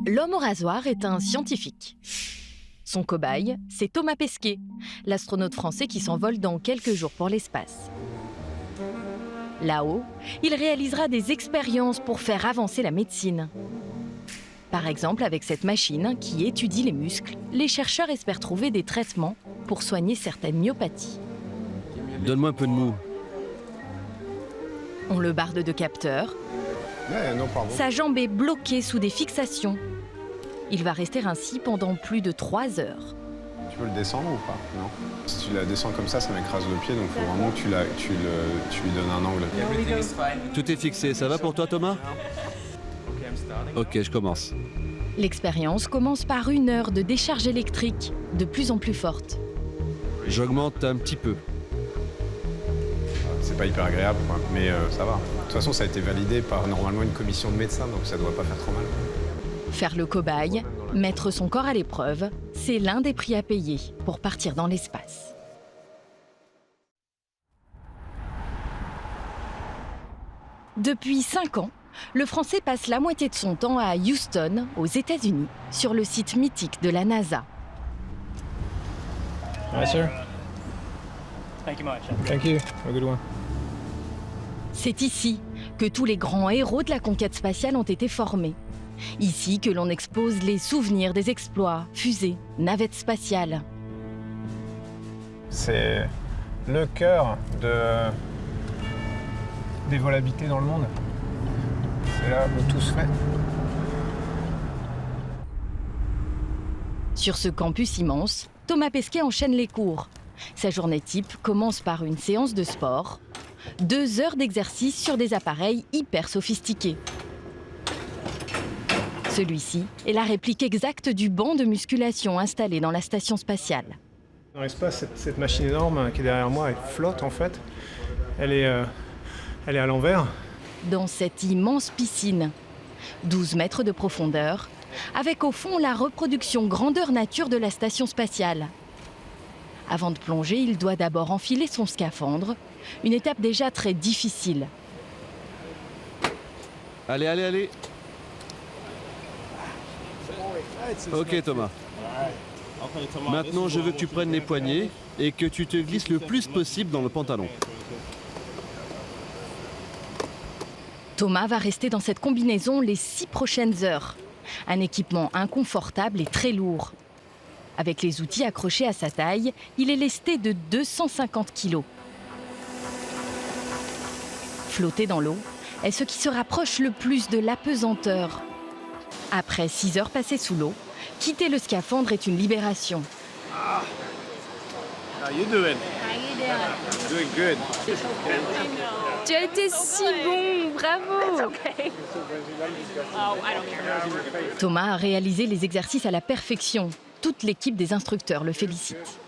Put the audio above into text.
L'homme au rasoir est un scientifique. Son cobaye, c'est Thomas Pesquet, l'astronaute français qui s'envole dans quelques jours pour l'espace. Là-haut, il réalisera des expériences pour faire avancer la médecine. Par exemple, avec cette machine qui étudie les muscles, les chercheurs espèrent trouver des traitements pour soigner certaines myopathies. Donne-moi un peu de mou. On le barde de capteurs. Sa jambe est bloquée sous des fixations. Il va rester ainsi pendant plus de 3 heures. Tu peux le descendre ou pas? Non. Si tu la descends comme ça m'écrase le pied, donc il faut vraiment que tu lui donnes un angle. Tout est fixé, ça va pour toi Thomas? Ok, je commence. L'expérience commence par 1 heure de décharge électrique de plus en plus forte. J'augmente un petit peu. C'est pas hyper agréable, quoi, mais ça va. De toute façon, ça a été validé par normalement une commission de médecins, donc ça doit pas faire trop mal. Faire le cobaye, mettre son corps à l'épreuve, c'est l'un des prix à payer pour partir dans l'espace. Depuis 5 ans, le Français passe la moitié de son temps à Houston, aux États-Unis, sur le site mythique de la NASA. Hi, sir. Thank you much. Thank you. Have a good one. C'est ici que tous les grands héros de la conquête spatiale ont été formés. Ici que l'on expose les souvenirs des exploits, fusées, navettes spatiales. C'est le cœur des vols habités dans le monde. C'est là où tout se fait. Sur ce campus immense, Thomas Pesquet enchaîne les cours. Sa journée type commence par une séance de sport, 2 heures d'exercice sur des appareils hyper sophistiqués. Celui-ci est la réplique exacte du banc de musculation installé dans la station spatiale. Dans l'espace, cette machine énorme qui est derrière moi, elle flotte en fait. Elle est à l'envers. Dans cette immense piscine, 12 mètres de profondeur, avec au fond la reproduction grandeur nature de la station spatiale. Avant de plonger, il doit d'abord enfiler son scaphandre, une étape déjà très difficile. Allez, allez, allez. Ok Thomas. Maintenant je veux que tu prennes les poignées et que tu te glisses le plus possible dans le pantalon. Thomas va rester dans cette combinaison les 6 prochaines heures. Un équipement inconfortable et très lourd. Avec les outils accrochés à sa taille, il est lesté de 250 kilos. Flotter dans l'eau est ce qui se rapproche le plus de l'apesanteur. Après 6 heures passées sous l'eau, quitter le scaphandre est une libération. How you doing? Doing good. Tu as été si bon, bravo! Thomas a réalisé les exercices à la perfection. Toute l'équipe des instructeurs le félicite.